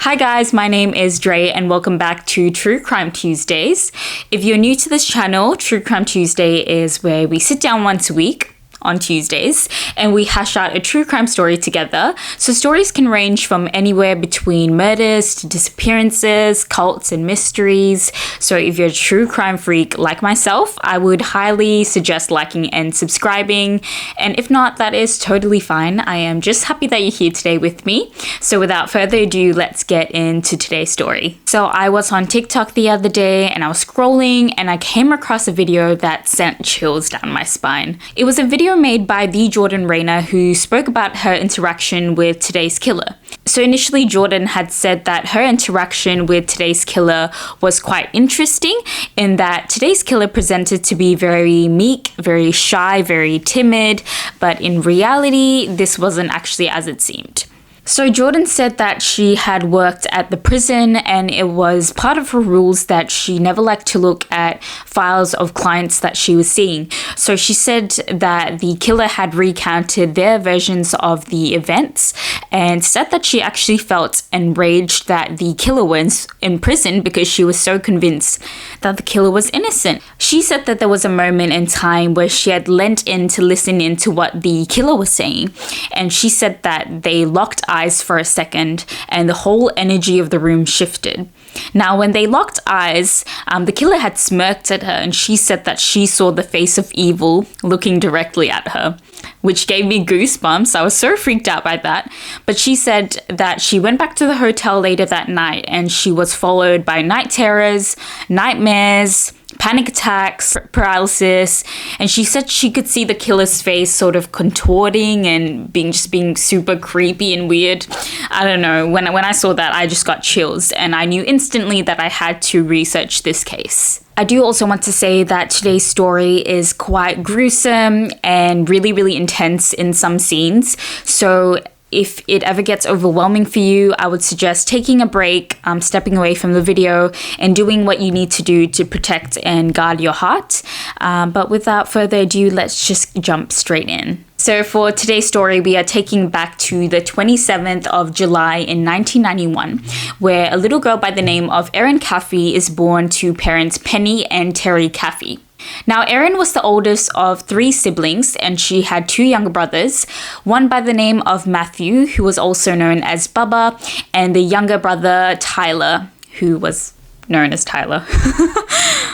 Hi guys, my name is Dray and welcome back to True Crime Tuesdays. If you're new to this channel, True Crime Tuesday is where we sit down once a week on Tuesdays and we hash out a true crime story together. So stories can range from anywhere between murders to disappearances, cults and mysteries. So if you're a true crime freak like myself, I would highly suggest liking and subscribing. And if not, that is totally fine. I am just happy that you're here today with me. So without further ado, let's get into today's story. So I was on TikTok the other day and I was scrolling and I came across a video that sent chills down my spine. It was a video made by the Jordan Rayner, who spoke about her interaction with today's killer. So initially Jordan had said that her interaction with today's killer was quite interesting in that today's killer presented to be very meek, very shy, very timid, but in reality this wasn't actually as it seemed. So Jordan said that she had worked at the prison and it was part of her rules that she never liked to look at files of clients that she was seeing. So she said that the killer had recounted their versions of the events and said that she actually felt enraged that the killer was in prison because she was so convinced that the killer was innocent. She said that there was a moment in time where she had leant in to listen into what the killer was saying, and she said that they locked eyes for a second and the whole energy of the room shifted. Now when they locked eyes, the killer had smirked at her and she said that she saw the face of evil looking directly at her, which gave me goosebumps. I was so freaked out by that. But she said that she went back to the hotel later that night and she was followed by night terrors, nightmares, panic attacks, paralysis, and she said she could see the killer's face sort of contorting and being super creepy and weird. I don't know, when I saw that I just got chills and I knew instantly that I had to research this case. I do also want to say that today's story is quite gruesome and really intense in some scenes. So if it ever gets overwhelming for you, I would suggest taking a break, stepping away from the video and doing what you need to do to protect and guard your heart. But without further ado, let's just jump straight in. So for today's story, we are taking back to the 27th of July in 1991, where a little girl by the name of Erin Caffey is born to parents Penny and Terry Caffey. Now, Erin was the oldest of 3 siblings and she had 2 younger brothers, one by the name of Matthew, who was also known as Bubba, and the younger brother Tyler, who was known as Tyler.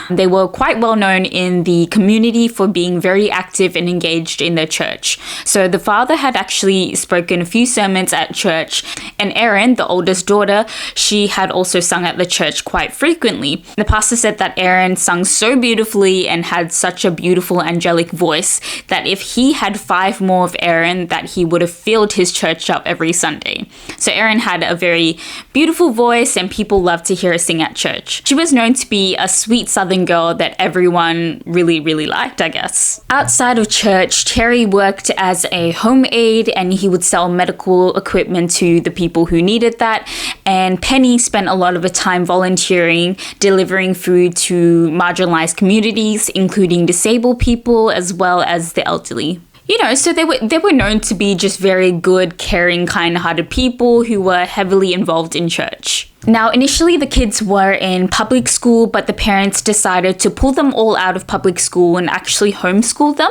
They were quite well known in the community for being very active and engaged in their church. So the father had actually spoken a few sermons at church, and Erin, the oldest daughter, she had also sung at the church quite frequently. The pastor said that Erin sung so beautifully and had such a beautiful angelic voice that if he had 5 more of Erin, that he would have filled his church up every Sunday. So Erin had a very beautiful voice and people loved to hear her sing at church. She was known to be a sweet Southern girl that everyone really liked, I guess. Outside of church, Terry worked as a home aide and he would sell medical equipment to the people who needed that. And Penny spent a lot of her time volunteering, delivering food to marginalized communities, including disabled people as well as the elderly. You know, so they were known to be just very good, caring, kind-hearted people who were heavily involved in church. Now, initially the kids were in public school, but the parents decided to pull them all out of public school and actually homeschool them.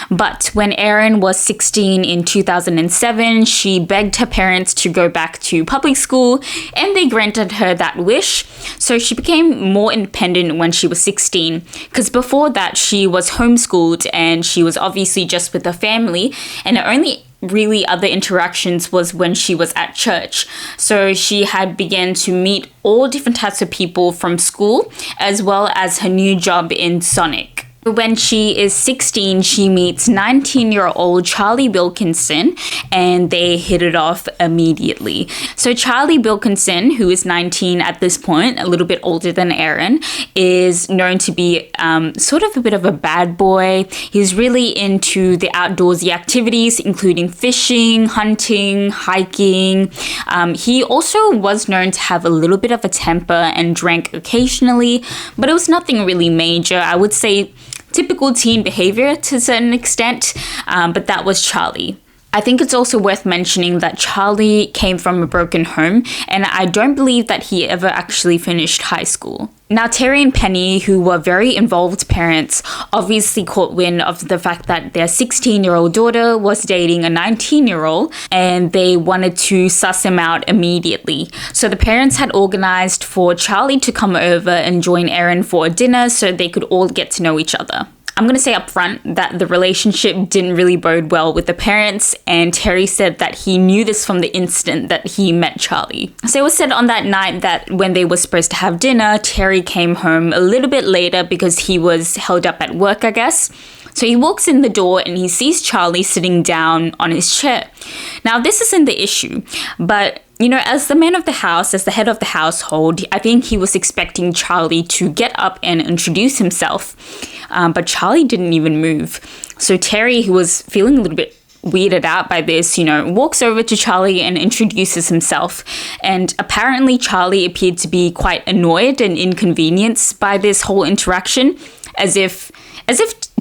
But when Erin was 16 in 2007, she begged her parents to go back to public school and they granted her that wish. So she became more independent when she was 16, because before that she was homeschooled and she was obviously just with her family, and her only really other interactions was when she was at church. So she had begun to meet all different types of people from school as well as her new job in Sonic. When she is 16, she meets 19-year-old Charlie Wilkinson and they hit it off immediately. So Charlie Wilkinson, who is 19 at this point, a little bit older than Erin, is known to be sort of a bit of a bad boy. He's really into the outdoorsy activities, including fishing, hunting, hiking. He also was known to have a little bit of a temper and drank occasionally, but it was nothing really major. I would say typical teen behavior to a certain extent, but that was Charlie. I think it's also worth mentioning that Charlie came from a broken home, and I don't believe that he ever actually finished high school. Now, Terry and Penny, who were very involved parents, obviously caught wind of the fact that their 16-year-old daughter was dating a 19-year-old, and they wanted to suss him out immediately. So the parents had organized for Charlie to come over and join Erin for a dinner so they could all get to know each other. I'm going to say up front that the relationship didn't really bode well with the parents, and Terry said that he knew this from the instant that he met Charlie. So it was said on that night that when they were supposed to have dinner, Terry came home a little bit later because he was held up at work, I guess. So he walks in the door and he sees Charlie sitting down on his chair. Now, this isn't the issue, but as the man of the house, as the head of the household, I think he was expecting Charlie to get up and introduce himself. But Charlie didn't even move. So Terry, who was feeling a little bit weirded out by this, walks over to Charlie and introduces himself. And apparently Charlie appeared to be quite annoyed and inconvenienced by this whole interaction, as if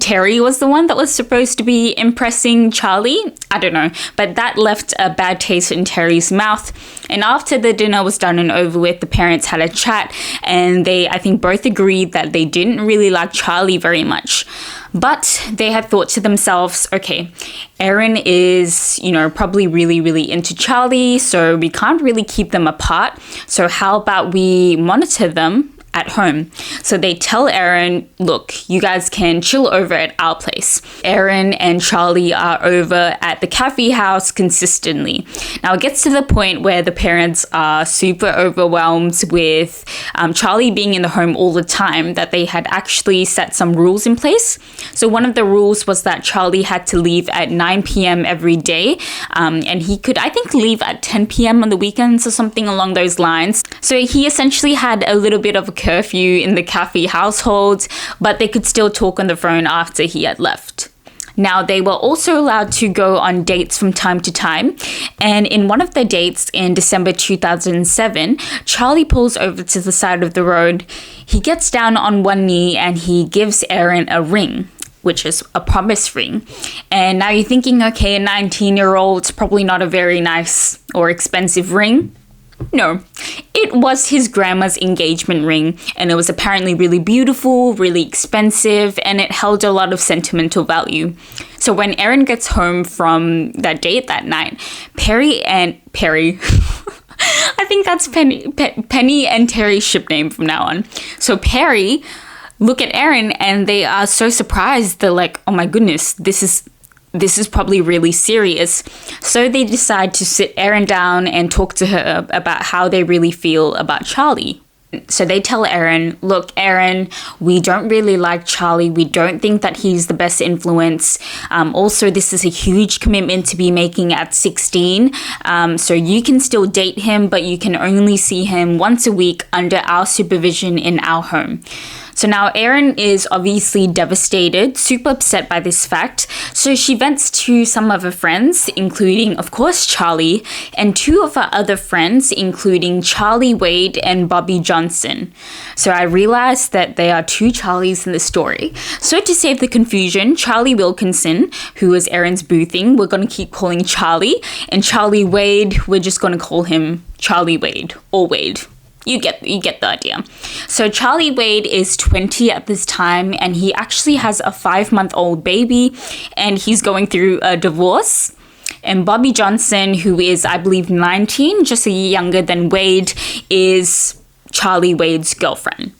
Terry was the one that was supposed to be impressing Charlie. I don't know, but that left a bad taste in Terry's mouth. And after the dinner was done and over with, the parents had a chat, and they, I think, both agreed that they didn't really like Charlie very much. But they had thought to themselves, okay, Erin is, probably really, really into Charlie, so we can't really keep them apart. So how about we monitor them at home? So they tell Erin, look, you guys can chill over at our place. Erin and Charlie are over at the Caffey house consistently. Now it gets to the point where the parents are super overwhelmed with Charlie being in the home all the time that they had actually set some rules in place. So one of the rules was that Charlie had to leave at 9 p.m. every day, and he could, I think, leave at 10 p.m. on the weekends or something along those lines. So he essentially had a little bit of a curfew in the Caffey household, but they could still talk on the phone after he had left. Now, they were also allowed to go on dates from time to time, and in one of the dates in December 2007, Charlie pulls over to the side of the road. He gets down on one knee and he gives Erin a ring, which is a promise ring. And now you're thinking, okay, a 19-year-old, probably not a very nice or expensive ring. No, it was his grandma's engagement ring, and it was apparently really beautiful, really expensive, and it held a lot of sentimental value. So when Erin gets home from that date that night, Perry, I think that's Penny and Terry's ship name from now on. So Perry look at Erin and they are so surprised. They're like, oh my goodness, this is probably really serious. So they decide to sit Erin down and talk to her about how they really feel about Charlie. So they tell Erin, look, Erin, we don't really like Charlie. We don't think that he's the best influence. Also, this is a huge commitment to be making at 16. So you can still date him, but you can only see him once a week under our supervision in our home. So now Erin is obviously devastated, super upset by this fact. So she vents to some of her friends, including, of course, Charlie, and two of her other friends, including Charlie Wade and Bobby Johnson. So I realized that there are two Charlies in the story. So to save the confusion, Charlie Wilkinson, who is Erin's boothing, we're going to keep calling Charlie, and Charlie Wade, we're just going to call him Charlie Wade, or Wade. You get the idea. So Charlie Wade is 20 at this time, and he actually has a 5-month-old baby, and he's going through a divorce. And Bobby Johnson, who is, I believe, 19, just a year younger than Wade, is Charlie Wade's girlfriend.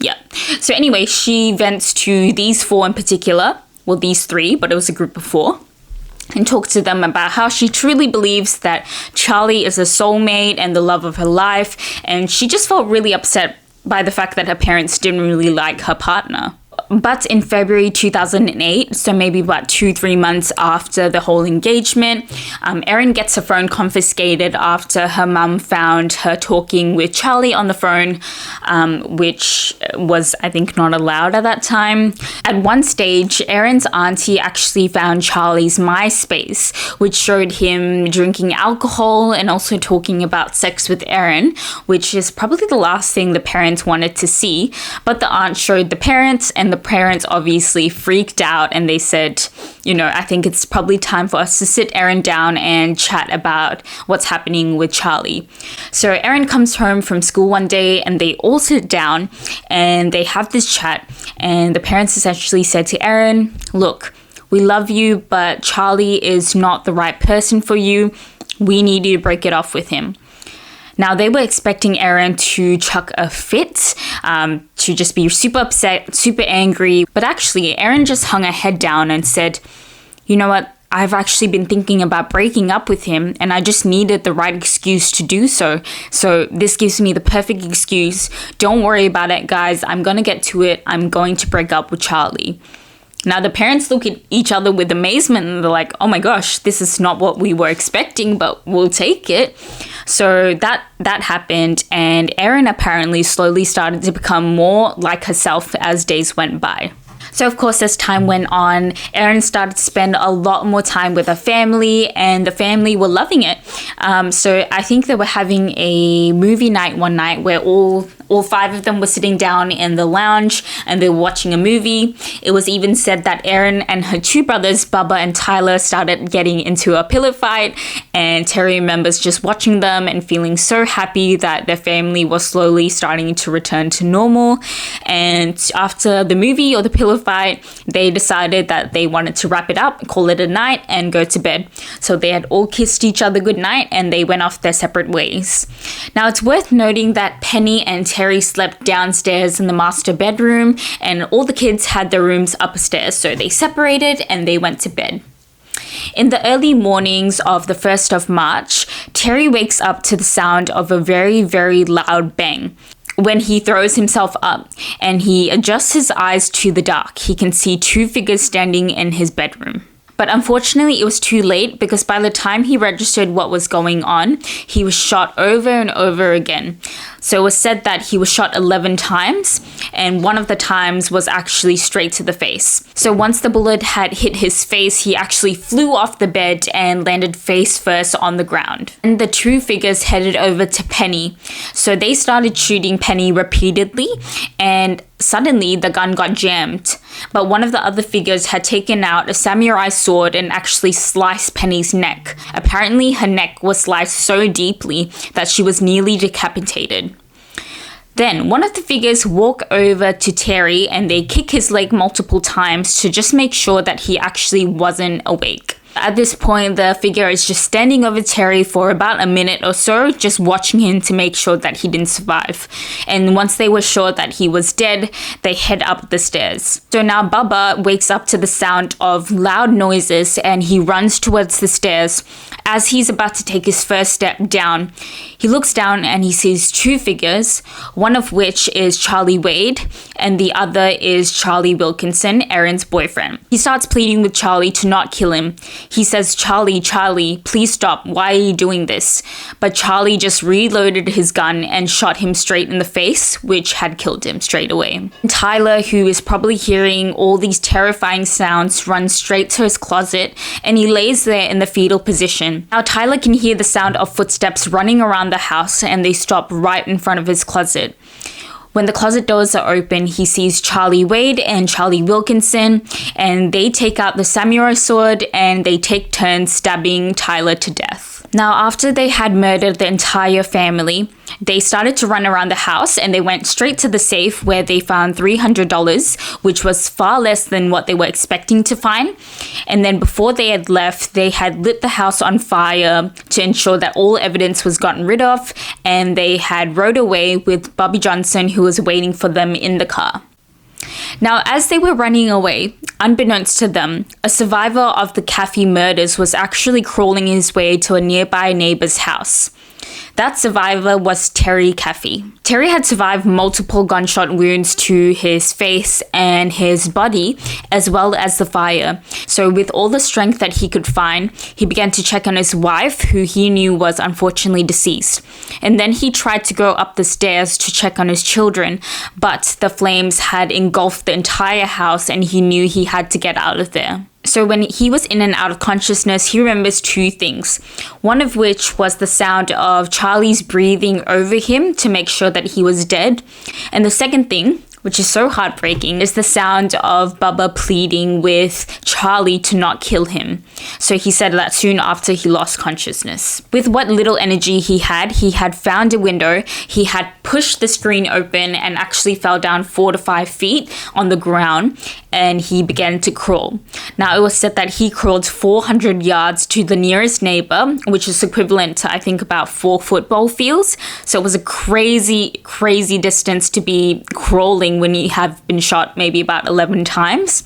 Yeah. So anyway, she vents to these four in particular. Well, these three, but it was a group of four. And talk to them about how she truly believes that Charlie is a soulmate and the love of her life. And she just felt really upset by the fact that her parents didn't really like her partner. But in February 2008, so maybe about 2-3 months after the whole engagement, Erin gets her phone confiscated after her mum found her talking with Charlie on the phone, which was, I think, not allowed at that time. At one stage, Erin's auntie actually found Charlie's MySpace, which showed him drinking alcohol and also talking about sex with Erin, which is probably the last thing the parents wanted to see. But the aunt showed the parents, and the parents obviously freaked out and they said, I think it's probably time for us to sit Erin down and chat about what's happening with Charlie. So Erin comes home from school one day and they all sit down and they have this chat, and the parents essentially said to Erin, look, we love you, but Charlie is not the right person for you. We need you to break it off with him. Now, they were expecting Erin to chuck a fit, to just be super upset, super angry. But actually, Erin just hung her head down and said, you know what? I've actually been thinking about breaking up with him, and I just needed the right excuse to do so. So this gives me the perfect excuse. Don't worry about it, guys. I'm going to get to it. I'm going to break up with Charlie. Now, the parents look at each other with amazement and they're like, oh my gosh, this is not what we were expecting, but we'll take it. So that happened, and Erin apparently slowly started to become more like herself as days went by. So of course, as time went on, Erin started to spend a lot more time with her family, and the family were loving it. So I think they were having a movie night one night where all 5 of them were sitting down in the lounge and they were watching a movie. It was even said that Erin and her 2 brothers, Bubba and Tyler, started getting into a pillow fight, and Terry remembers just watching them and feeling so happy that their family was slowly starting to return to normal. And after the movie or the pillow fight, they decided that they wanted to wrap it up, call it a night, and go to bed. So they had all kissed each other goodnight and they went off their separate ways. Now, it's worth noting that Penny and Terry slept downstairs in the master bedroom, and all the kids had their rooms upstairs, so they separated and they went to bed. In the early mornings of the 1st of March, Terry wakes up to the sound of a very, very loud bang. When he throws himself up and he adjusts his eyes to the dark, he can see 2 figures standing in his bedroom. But unfortunately, it was too late, because by the time he registered what was going on, he was shot over and over again. So it was said that he was shot 11 times, and one of the times was actually straight to the face. So once the bullet had hit his face, he actually flew off the bed and landed face first on the ground. And the 2 figures headed over to Penny. So they started shooting Penny repeatedly, and suddenly the gun got jammed. But one of the other figures had taken out a samurai sword and actually sliced Penny's neck. Apparently, her neck was sliced so deeply that she was nearly decapitated. Then one of the figures walk over to Terry and they kick his leg multiple times to just make sure that he actually wasn't awake. At this point, the figure is just standing over Terry for about a minute or so, just watching him to make sure that he didn't survive. And once they were sure that he was dead, they head up the stairs. So now Bubba wakes up to the sound of loud noises and he runs towards the stairs. As he's about to take his first step down, he looks down and he sees 2 figures, one of which is Charlie Wade and the other is Charlie Wilkinson, Erin's boyfriend. He starts pleading with Charlie to not kill him. He says, Charlie, please stop. Why are you doing this? But Charlie just reloaded his gun and shot him straight in the face, which had killed him straight away. Tyler, who is probably hearing all these terrifying sounds, runs straight to his closet and he lays there in the fetal position. Now Tyler can hear the sound of footsteps running around the house and they stop right in front of his closet. When the closet doors are open, he sees Charlie Wade and Charlie Wilkinson, and they take out the samurai sword and they take turns stabbing Tyler to death. Now, after they had murdered the entire family, they started to run around the house and they went straight to the safe where they found $300, which was far less than what they were expecting to find. And then before they had left, they had lit the house on fire to ensure that all evidence was gotten rid of, and they had rode away with Bobby Johnson, who was waiting for them in the car. Now, as they were running away, unbeknownst to them, a survivor of the Caffey murders was actually crawling his way to a nearby neighbor's house. That survivor was Terry Caffey. Terry had survived multiple gunshot wounds to his face and his body, as well as the fire. So with all the strength that he could find, he began to check on his wife, who he knew was unfortunately deceased. And then he tried to go up the stairs to check on his children, but the flames had engulfed the entire house and he knew he had to get out of there. So when he was in and out of consciousness, he remembers 2 things. One of which was the sound of Charlie's breathing over him to make sure that he was dead. And the second thing which is so heartbreaking, is the sound of Bubba pleading with Charlie to not kill him. So he said that soon after he lost consciousness. With what little energy he had found a window, he had pushed the screen open and actually fell down 4 to 5 feet on the ground, and he began to crawl. Now, it was said that he crawled 400 yards to the nearest neighbor, which is equivalent to, I think, about 4 football fields. So it was a crazy, crazy distance to be crawling when you have been shot maybe about 11 times.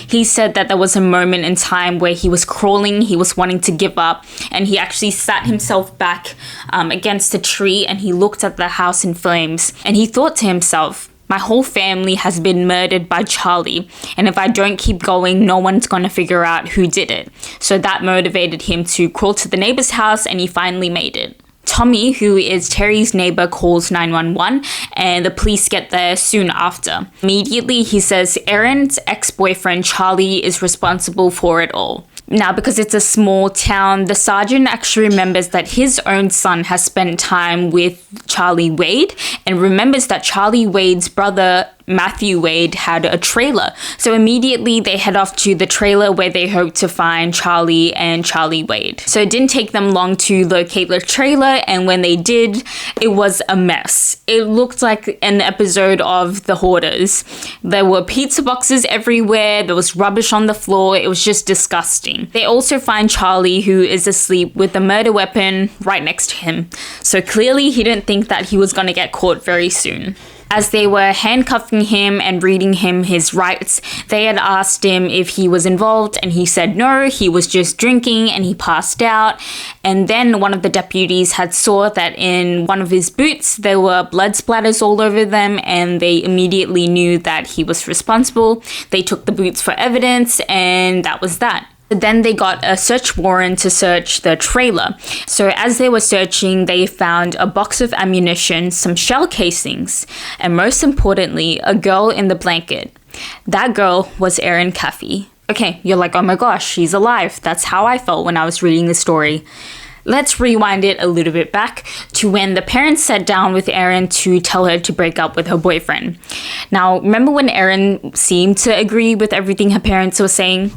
He said that there was a moment in time where he was crawling, he was wanting to give up, and he actually sat himself back against a tree, and he looked at the house in flames, and he thought to himself, my whole family has been murdered by Charlie, and if I don't keep going, no one's going to figure out who did it. So that motivated him to crawl to the neighbor's house, and he finally made it. Tommy, who is Terry's neighbor, calls 911, and the police get there soon after. Immediately, he says Erin's ex-boyfriend Charlie is responsible for it all. Now, because it's a small town, the sergeant actually remembers that his own son has spent time with Charlie Wade, and remembers that Charlie Wade's brother Matthew Wade had a trailer. So immediately they head off to the trailer where they hope to find Charlie and Charlie Wade. So it didn't take them long to locate the trailer, and when they did, it was a mess. It looked like an episode of The Hoarders. There were pizza boxes everywhere, there was rubbish on the floor, it was just disgusting. They also find Charlie, who is asleep with a murder weapon right next to him. So clearly he didn't think that he was going to get caught very soon. As they were handcuffing him and reading him his rights, they had asked him if he was involved, and he said no, he was just drinking and he passed out. And then one of the deputies had saw that in one of his boots there were blood splatters all over them, and they immediately knew that he was responsible. They took the boots for evidence, and that was that. Then they got a search warrant to search the trailer. So as they were searching, they found a box of ammunition, some shell casings, and most importantly, a girl in the blanket. That girl was Erin Caffey. Okay, you're like, oh my gosh, she's alive. That's how I felt when I was reading the story. Let's rewind it a little bit back to when the parents sat down with Erin to tell her to break up with her boyfriend. Now, remember when Erin seemed to agree with everything her parents were saying?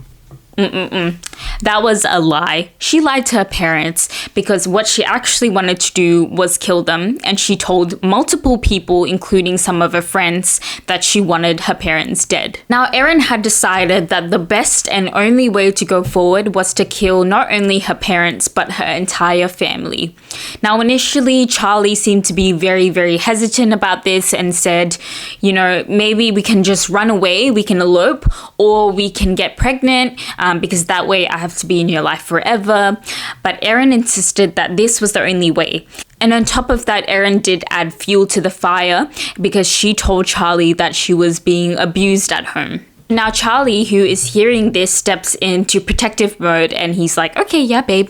That was a lie. She lied to her parents because what she actually wanted to do was kill them, and she told multiple people, including some of her friends, that she wanted her parents dead. Now, Erin had decided that the best and only way to go forward was to kill not only her parents but her entire family. Now, initially, Charlie seemed to be very, very hesitant about this and said, you know, maybe we can just run away, we can elope, or we can get pregnant, because that way I have to be in your life forever. But Erin insisted that this was the only way. And on top of that, Erin did add fuel to the fire because she told Charlie that she was being abused at home. Now Charlie, who is hearing this, steps into protective mode, and he's like, okay, yeah, babe,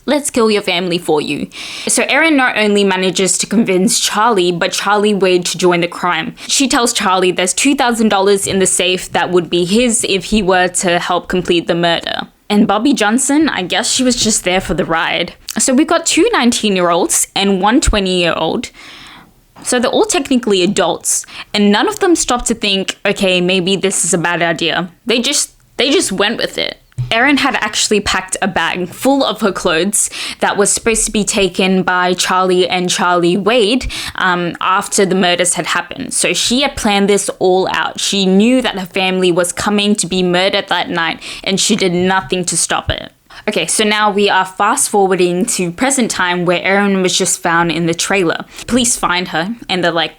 let's kill your family for you. So Erin not only manages to convince Charlie, but Charlie Wade to join the crime. She tells Charlie there's $2,000 in the safe that would be his if he were to help complete the murder. And Bobby Johnson, I guess she was just there for the ride. So we've got 2 19-year-olds and 1 20-year-old. So they're all technically adults, and none of them stopped to think, okay, maybe this is a bad idea. They just went with it. Erin had actually packed a bag full of her clothes that was supposed to be taken by Charlie and Charlie Wade after the murders had happened. So she had planned this all out. She knew that her family was coming to be murdered that night, and she did nothing to stop it. Okay, so now we are fast forwarding to present time where Erin was just found in the trailer. Police find her and they're like,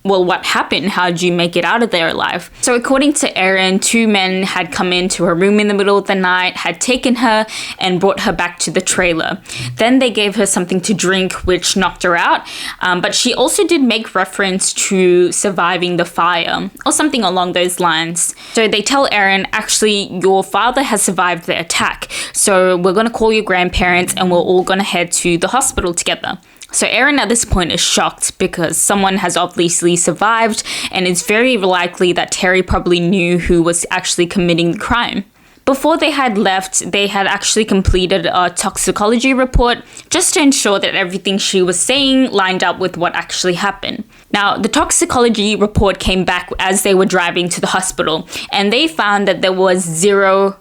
well, what happened? How did you make it out of there alive? So according to Erin, 2 men had come into her room in the middle of the night, had taken her and brought her back to the trailer. Then they gave her something to drink, which knocked her out. But she also did make reference to surviving the fire or something along those lines. So they tell Erin, actually, your father has survived the attack. So we're going to call your grandparents and we're all going to head to the hospital together. So Erin at this point is shocked because someone has obviously survived, and it's very likely that Terry probably knew who was actually committing the crime. Before they had left, they had actually completed a toxicology report just to ensure that everything she was saying lined up with what actually happened. Now, the toxicology report came back as they were driving to the hospital, and they found that there was zero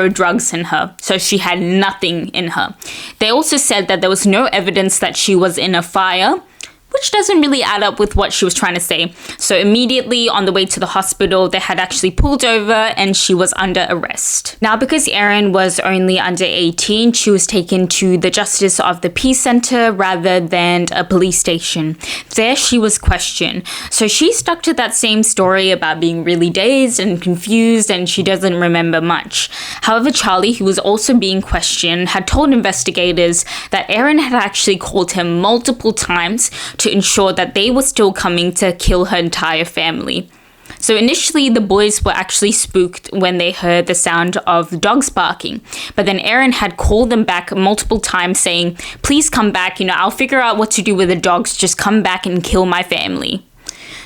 drugs in her, so she had nothing in her. They also said that there was no evidence that she was in a fire, which doesn't really add up with what she was trying to say. So immediately on the way to the hospital, they had actually pulled over and she was under arrest. Now, because Erin was only under 18, she was taken to the Justice of the Peace Center rather than a police station. There she was questioned. So she stuck to that same story about being really dazed and confused, and she doesn't remember much. However, Charlie, who was also being questioned, had told investigators that Erin had actually called him multiple times to ensure that they were still coming to kill her entire family. So initially, the boys were actually spooked when they heard the sound of dogs barking. But then Erin had called them back multiple times saying, please come back, I'll figure out what to do with the dogs, just come back and kill my family.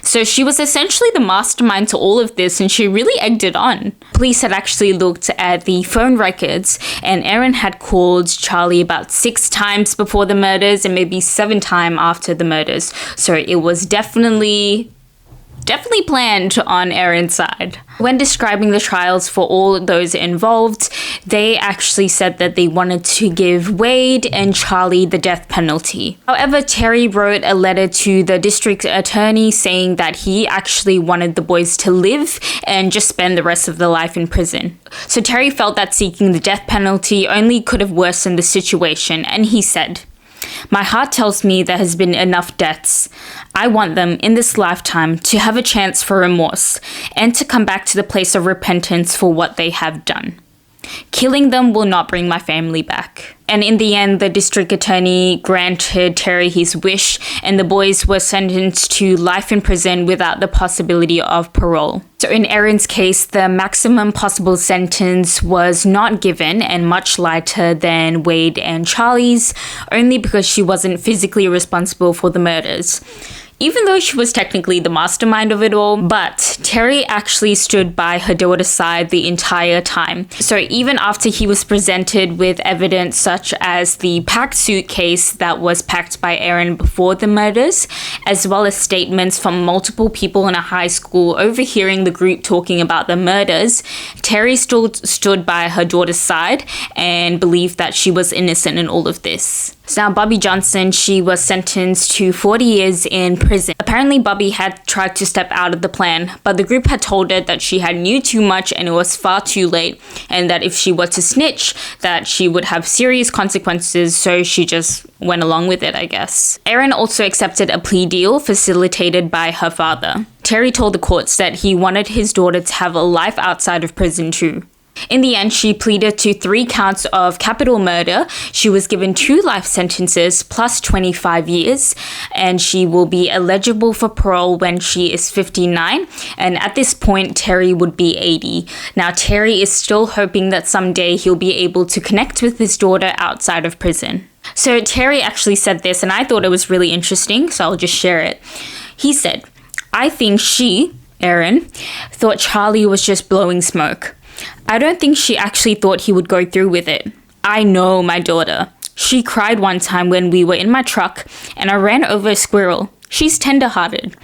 So she was essentially the mastermind to all of this, and she really egged it on. Police had actually looked at the phone records, and Erin had called Charlie about 6 times before the murders and maybe 7 times after the murders. So it was definitely planned on Erin's side. When describing the trials for all those involved, they actually said that they wanted to give Wade and Charlie the death penalty. However, Terry wrote a letter to the district attorney saying that he actually wanted the boys to live and just spend the rest of their life in prison. So Terry felt that seeking the death penalty only could have worsened the situation, and he said, my heart tells me there has been enough deaths. I want them in this lifetime to have a chance for remorse and to come back to the place of repentance for what they have done. Killing them will not bring my family back. And in the end, the district attorney granted Terry his wish, and the boys were sentenced to life in prison without the possibility of parole. So in Erin's case, the maximum possible sentence was not given and much lighter than Wade and Charlie's, only because she wasn't physically responsible for the murders. Even though she was technically the mastermind of it all, but Terry actually stood by her daughter's side the entire time. So even after he was presented with evidence such as the packed suitcase that was packed by Erin before the murders, as well as statements from multiple people in a high school overhearing the group talking about the murders, Terry still stood by her daughter's side and believed that she was innocent in all of this. So now Bobby Johnson, she was sentenced to 40 years in prison. Apparently Bobby had tried to step out of the plan, but the group had told her that she had knew too much and it was far too late, and that if she were to snitch, that she would have serious consequences, so she just went along with it, I guess. Erin also accepted a plea deal facilitated by her father. Terry told the courts that he wanted his daughter to have a life outside of prison too. In the end, she pleaded to 3 counts of capital murder. She was given 2 life sentences plus 25 years, and she will be eligible for parole when she is 59. And at this point, Terry would be 80. Now, Terry is still hoping that someday he'll be able to connect with his daughter outside of prison. So Terry actually said this, and I thought it was really interesting, so I'll just share it. He said, I think she, Erin, thought Charlie was just blowing smoke. I don't think she actually thought he would go through with it. I know my daughter. She cried one time when we were in my truck and I ran over a squirrel. She's tender-hearted.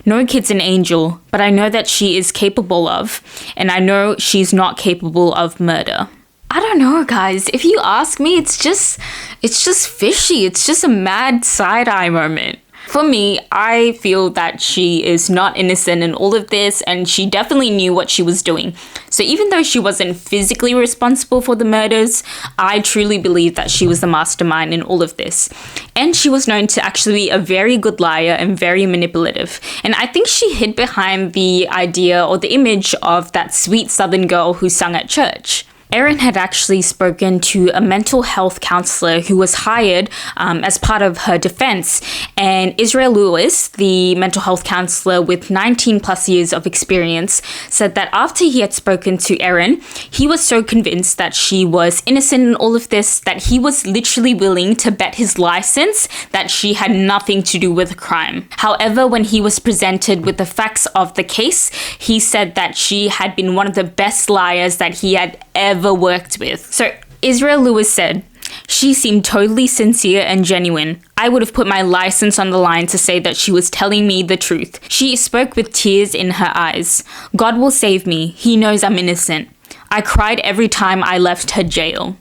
No kid's an angel, but I know that she is capable of, and I know she's not capable of murder. I don't know, guys. If you ask me, it's just fishy. It's just a mad side-eye moment. For me, I feel that she is not innocent in all of this, and she definitely knew what she was doing. So even though she wasn't physically responsible for the murders, I truly believe that she was the mastermind in all of this. And she was known to actually be a very good liar and very manipulative. And I think she hid behind the idea or the image of that sweet Southern girl who sung at church. Erin had actually spoken to a mental health counselor who was hired as part of her defense. And Israel Lewis, the mental health counselor with 19 plus years of experience, said that after he had spoken to Erin, he was so convinced that she was innocent in all of this that he was literally willing to bet his license that she had nothing to do with the crime. However, when he was presented with the facts of the case, he said that she had been one of the best liars that he had ever worked with. So Israel Lewis said, "She seemed totally sincere and genuine. I would have put my license on the line to say that she was telling me the truth. She spoke with tears in her eyes. God will save me. He knows I'm innocent. I cried every time I left her jail."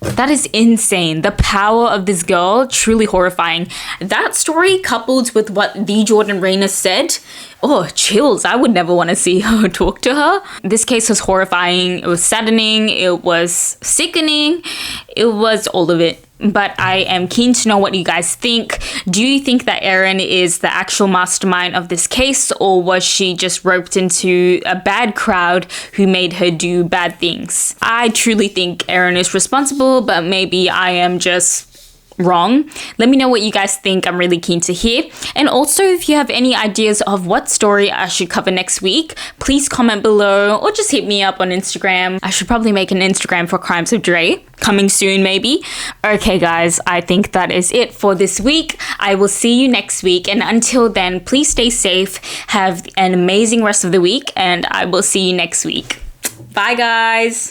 That is insane. The power of this girl, truly horrifying. That story coupled with what the Jordan Rainer said, oh, chills. I would never want to see her or talk to her. This case was horrifying. It was saddening. It was sickening. It was all of it. But I am keen to know what you guys think. Do you think that Erin is the actual mastermind of this case, or was she just roped into a bad crowd who made her do bad things? I truly think Erin is responsible, but maybe I am just wrong. Let me know what you guys think. I'm really keen to hear. And also, if you have any ideas of what story I should cover next week, please comment below or just hit me up on Instagram. I should probably make an Instagram for Crimes of Dray. Coming soon, maybe. Okay, guys, I think that is it for this week. I will see you next week. And until then, please stay safe. Have an amazing rest of the week. And I will see you next week. Bye, guys.